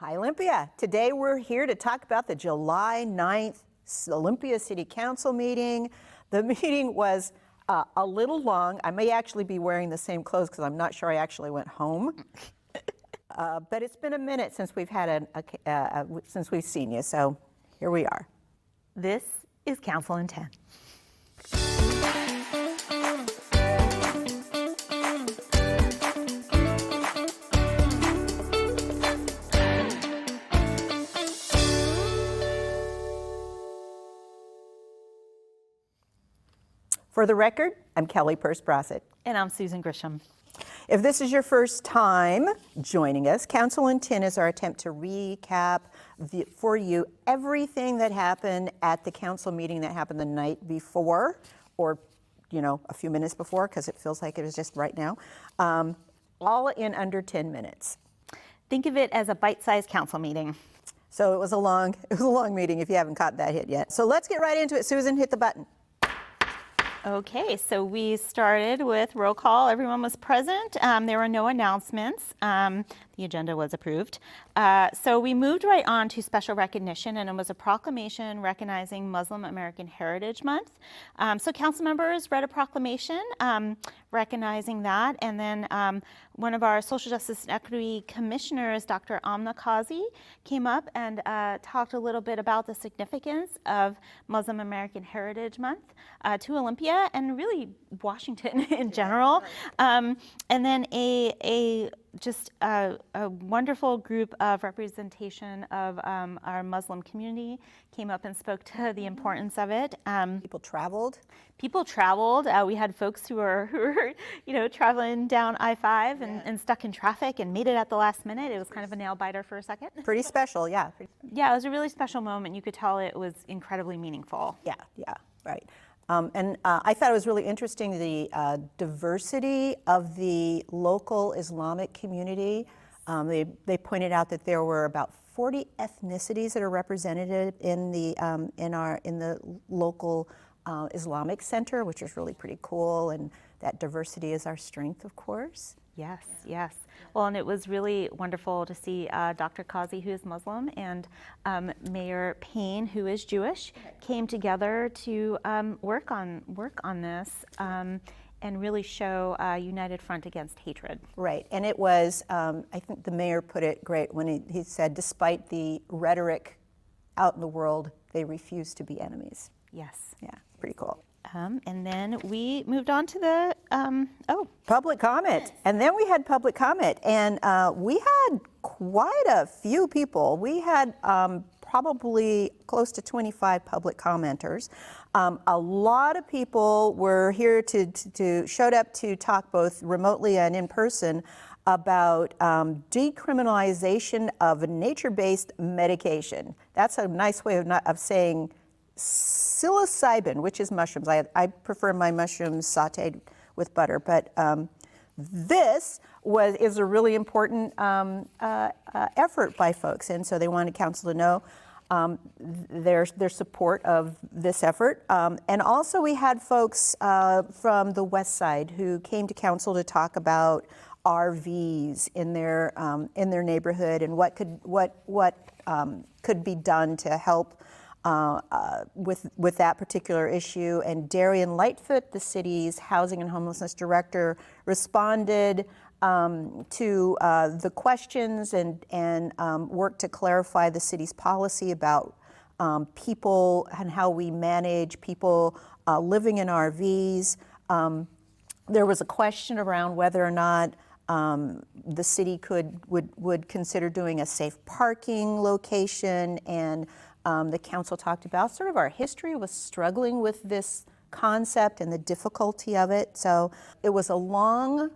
Hi, Olympia. Today we're here to talk about the July 9th Olympia City Council meeting. The meeting was a little long. I may actually be wearing the same clothes because I'm not sure I actually went home. But it's been a minute since we've had since we've seen you, so here we are. This is Council in 10. For the record, I'm Kellie Purse-Brossett. And I'm Susan Grisham. If this is your first time joining us, Council in 10 is our attempt to recap for you everything that happened at the council meeting that happened the night before, or a few minutes before, because it feels like it was just right now, all in under 10 minutes. Think of it as a bite-sized council meeting. So it was a long meeting if you haven't caught that hit yet. So let's get right into it. Susan, hit the button. Okay, so we started with roll call. Everyone was present. There were no announcements. The agenda was approved. So we moved right on to special recognition, and it was a proclamation recognizing Muslim American Heritage Month. So council members read a proclamation recognizing that, and then one of our social justice and equity commissioners, Dr. Amna Kazi, came up and talked a little bit about the significance of Muslim American Heritage Month to Olympia and really Washington in general. And then a wonderful group of representation of our Muslim community came up and spoke to the importance of it. People traveled. We had folks who were traveling down I-5 and stuck in traffic and made it at the last minute. It was kind of a nail biter for a second. Pretty special, yeah. Yeah, it was a really special moment. You could tell it was incredibly meaningful. Yeah, right. And I thought it was really interesting, the diversity of the local Islamic community. They pointed out that there were about 40 ethnicities that are represented in the local Islamic Center, which is really pretty cool, and that diversity is our strength, of course. Yes. Well, and it was really wonderful to see Dr. Kazi, who is Muslim, and Mayor Payne, who is Jewish, came together to work on this and really show a united front against hatred. Right, and it was, I think the mayor put it great when he said, despite the rhetoric out in the world, they refuse to be enemies. Yes. Yeah, pretty cool. And then we moved on to the, public comment. And then we had public comment. And we had quite a few people. We had probably close to 25 public commenters. A lot of people were here showed up to talk both remotely and in person about decriminalization of nature-based medication. That's a nice way of saying psilocybin, which is mushrooms. I prefer my mushrooms sauteed with butter, but this is a really important effort by folks, and so they wanted council to know their support of this effort. And also we had folks from the West Side who came to council to talk about RVs in their neighborhood and what could be done to help with that particular issue. And Darian Lightfoot, the city's housing and homelessness director, responded to the questions and worked to clarify the city's policy about people and how we manage people living in RVs. There was a question around whether or not the city would consider doing a safe parking location, and the council talked about sort of our history with struggling with this concept and the difficulty of it. So it was a long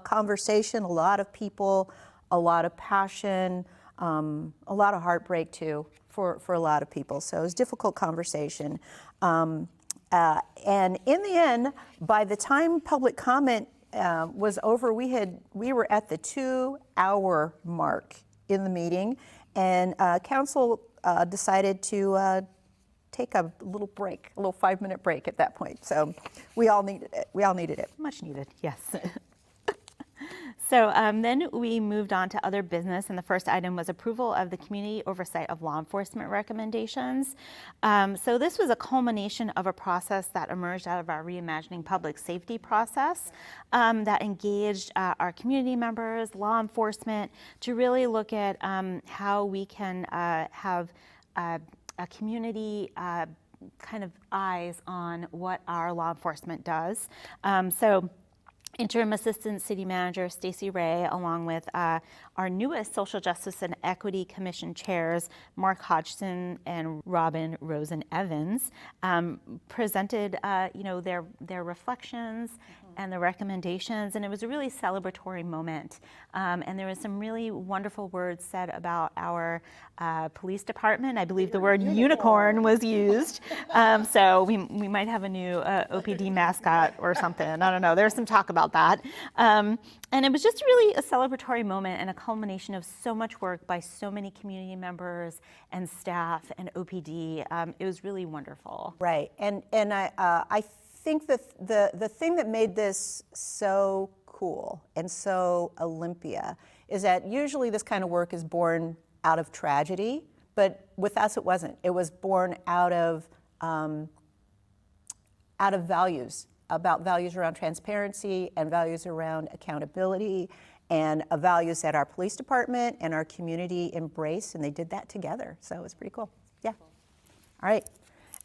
conversation, a lot of people, a lot of passion, a lot of heartbreak too for a lot of people. So it was a difficult conversation. And in the end, by the time public comment was over, we were at the 2-hour mark in the meeting, and council decided to take a little break, a little 5-minute break at that point. So we all needed it. Much needed, yes. So then we moved on to other business, and the first item was approval of the community oversight of law enforcement recommendations. So this was a culmination of a process that emerged out of our Reimagining Public Safety process that engaged our community members, law enforcement, to really look at how we can have a community kind of eyes on what our law enforcement does. So Interim Assistant City Manager Stacey Ray, along with our newest Social Justice and Equity Commission chairs, Mark Hodgson and Robin Rosen Evans, presented their reflections and the recommendations, and it was a really celebratory moment. And there was some really wonderful words said about our police department. I believe the word unicorn was used. So we might have a new OPD mascot or something. I don't know. There's some talk about that. And it was just really a celebratory moment and a culmination of so much work by so many community members and staff and OPD. It was really wonderful. Right, and I think that the thing that made this so cool and so Olympia is that usually this kind of work is born out of tragedy, but with us it wasn't. It was born out of values, about values around transparency and values around accountability and values that our police department and our community embrace, and they did that together. So it was pretty cool. Yeah. All right.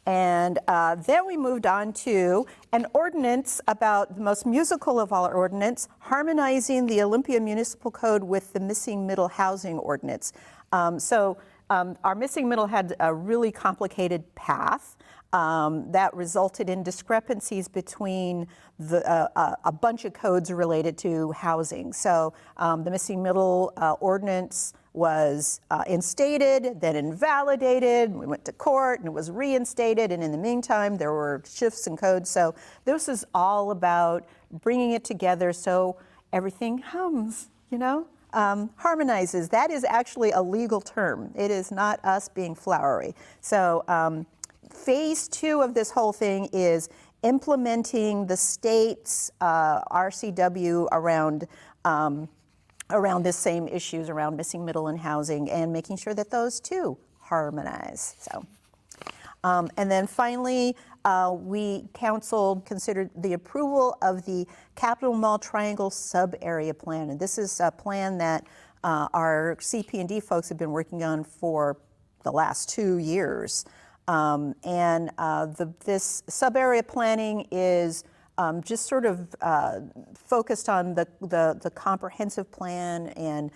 And then we moved on to an ordinance about the most musical of all our ordinance, harmonizing the Olympia Municipal Code with the missing middle housing ordinance. Our missing middle had a really complicated path that resulted in discrepancies between a bunch of codes related to housing. So the missing middle ordinance was instated, then invalidated, we went to court and it was reinstated, and in the meantime there were shifts in codes. So this is all about bringing it together so everything hums, harmonizes. That is actually a legal term. It is not us being flowery. So phase 2 of this whole thing is implementing the state's RCW around this same issues around missing middle and housing, and making sure that those two harmonize. So, and then finally, council considered the approval of the Capitol Mall Triangle sub-area plan, and this is a plan that our CP&D folks have been working on for the last 2 years. This sub-area planning is just sort of focused on the comprehensive plan and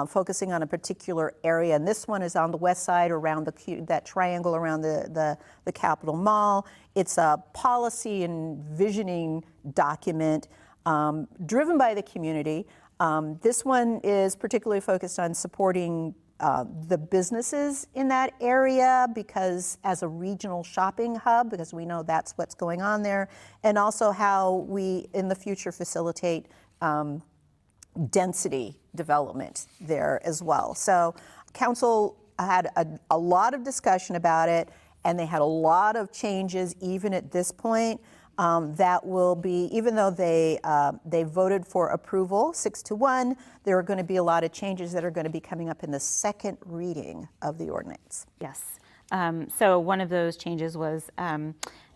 focusing on a particular area. And this one is on the west side around that triangle around the Capitol Mall. It's a policy and visioning document driven by the community. This one is particularly focused on supporting the businesses in that area, because as a regional shopping hub, because we know that's what's going on there, and also how we in the future facilitate density development there as well. So council had a lot of discussion about it, and they had a lot of changes even at this point. That will be, even though they voted for approval 6-1, there are going to be a lot of changes that are going to be coming up in the second reading of the ordinance. Yes. So one of those changes was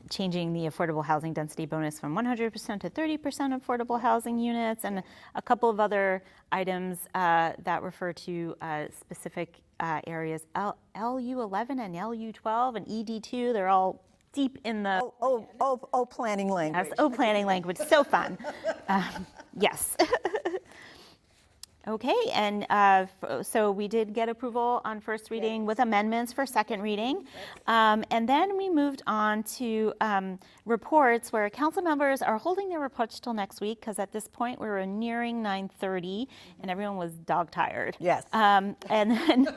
changing the affordable housing density bonus from 100% to 30% affordable housing units, and a couple of other items that refer to specific areas, LU11 and LU12 and ED2. They're all deep in the planning language. Yes, planning language, so fun. Yes. Okay, and so we did get approval on first reading with amendments for second reading. And then we moved on to reports where council members are holding their reports till next week, because at this point we were nearing 9:30 and everyone was dog tired. Yes. And then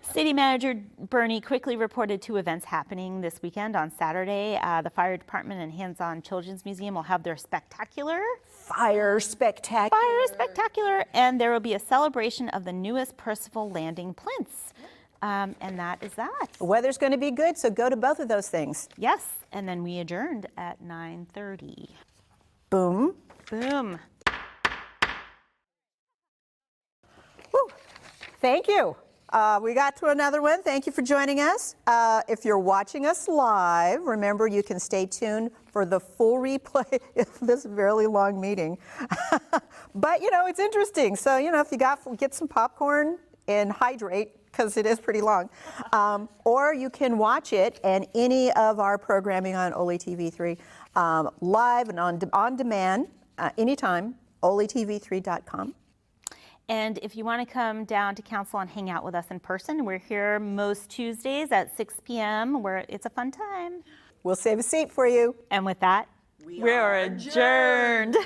City Manager Bernie quickly reported 2 events happening this weekend. On Saturday, the Fire Department and Hands-On Children's Museum will have their spectacular Fire Spectacular. And there will be a celebration of the newest Percival Landing plinths. And that is that. The weather's going to be good, so go to both of those things. Yes, and then we adjourned at 9:30. Boom. Boom. Thank you. We got to another one. Thank you for joining us. If you're watching us live, remember you can stay tuned for the full replay of this really long meeting. But it's interesting. So if you get some popcorn and hydrate, because it is pretty long. Or you can watch it and any of our programming on Oli TV3 live and on demand anytime, oliTV3.com. And if you want to come down to council and hang out with us in person, we're here most Tuesdays at 6 p.m. where it's a fun time. We'll save a seat for you. And with that, we are adjourned.